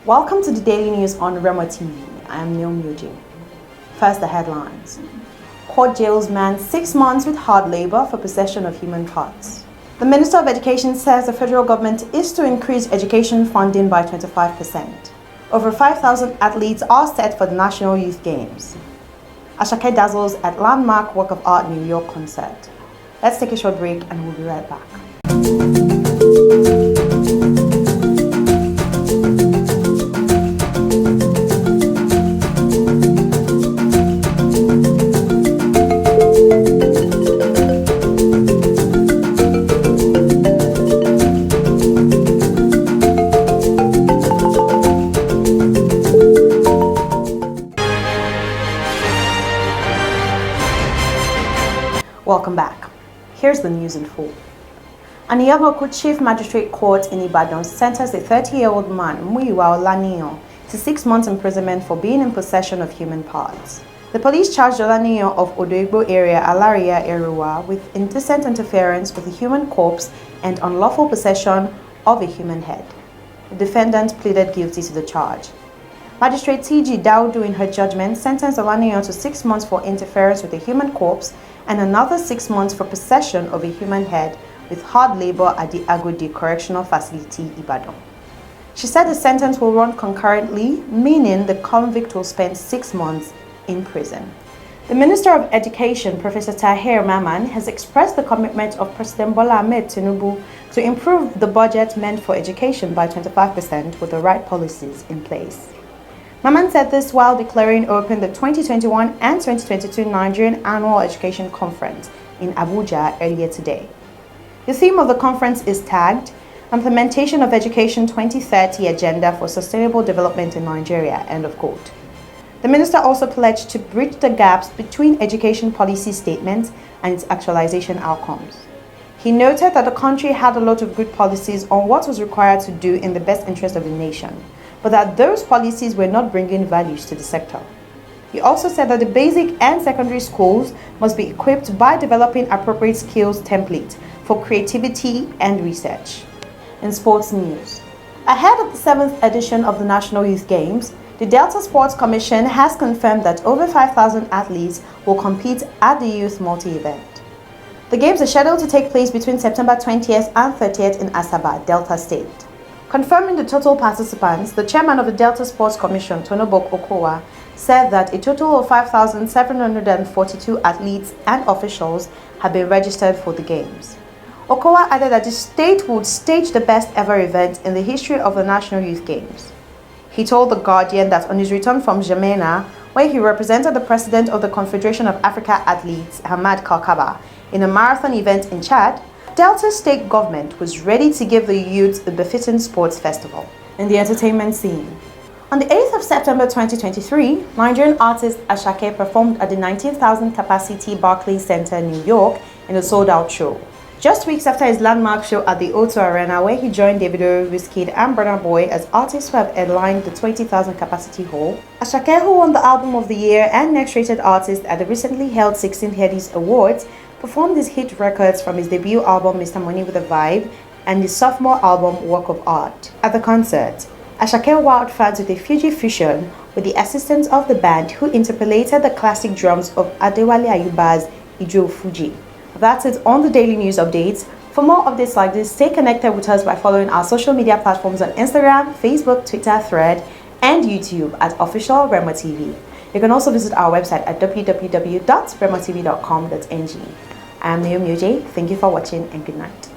Welcome to the Daily News on Rema TV. I am Naomi. First, the headlines. Court jails man 6 months with hard labor for possession of human parts. The Minister of Education says the federal government is to increase education funding by 25%. Over 5,000 athletes are set for the National Youth Games. Asake dazzles at landmark Work of Art New York concert. Let's take a short break and we'll be right back. Welcome back. Here's the news in full. An Iyagoku Chief Magistrate Court in Ibadan sentenced a 30-year-old man, Muyiwa Olaniyan, to 6 months imprisonment for being in possession of human parts. The police charged Olaniyan of Odoigbo area, Alaria, Eruwa, with indecent interference with a human corpse and unlawful possession of a human head. The defendant pleaded guilty to the charge. Magistrate T.G. Daudu, in her judgment, sentenced Olaniyan to 6 months for interference with a human corpse and another 6 months for possession of a human head with hard labor at the Agodi Correctional Facility, Ibadan. She said the sentence will run concurrently, meaning the convict will spend 6 months in prison. The Minister of Education, Professor Tahir Maman, has expressed the commitment of President Bola Ahmed Tinubu to improve the budget meant for education by 25% with the right policies in place. Maman said this while declaring open the 2021 and 2022 Nigerian Annual Education Conference in Abuja earlier today. The theme of the conference is tagged Implementation of Education 2030 Agenda for Sustainable Development in Nigeria, end of quote. The minister also pledged to bridge the gaps between education policy statements and its actualization outcomes. He noted that the country had a lot of good policies on what was required to do in the best interest of the nation, but that those policies were not bringing values to the sector. He also said that the basic and secondary schools must be equipped by developing appropriate skills templates for creativity and research. In sports news, ahead of the 7th edition of the National Youth Games, the Delta Sports Commission has confirmed that over 5,000 athletes will compete at the Youth Multi-Event. The Games are scheduled to take place between September 20th and 30th in Asaba, Delta State. Confirming the total participants, the chairman of the Delta Sports Commission, Tonobok Okowa, said that a total of 5,742 athletes and officials have been registered for the Games. Okowa added that the state would stage the best ever event in the history of the National Youth Games. He told The Guardian that on his return from Jamena, where he represented the president of the Confederation of Africa Athletes, Hamad Kalkaba, in a marathon event in Chad, Delta State government was ready to give the youth a befitting sports festival. In the entertainment scene, on the 8th of September 2023, Nigerian artist Asake performed at the 19,000 capacity Barclays Center, New York, in a sold-out show. Just weeks after his landmark show at the O2 Arena, where he joined Davido, Wizkid, and Burna Boy as artists who have headlined the 20,000 capacity hall, Asake, who won the Album of the Year and Next Rated Artist at the recently held 16 Headies Awards, performed his hit records from his debut album Mr. Money with a Vibe and his sophomore album Work of Art. At the concert, Asake wowed fans with a Fuji fusion with the assistance of the band, who interpolated the classic drums of Adewale Ayuba's Ijo Fuji. That's it on the Daily News Updates. For more updates like this, stay connected with us by following our social media platforms on Instagram, Facebook, Twitter, Thread, and YouTube at Official Rema TV. You can also visit our website at www.rematv.com.ng. I am Naomi. Thank you for watching and good night.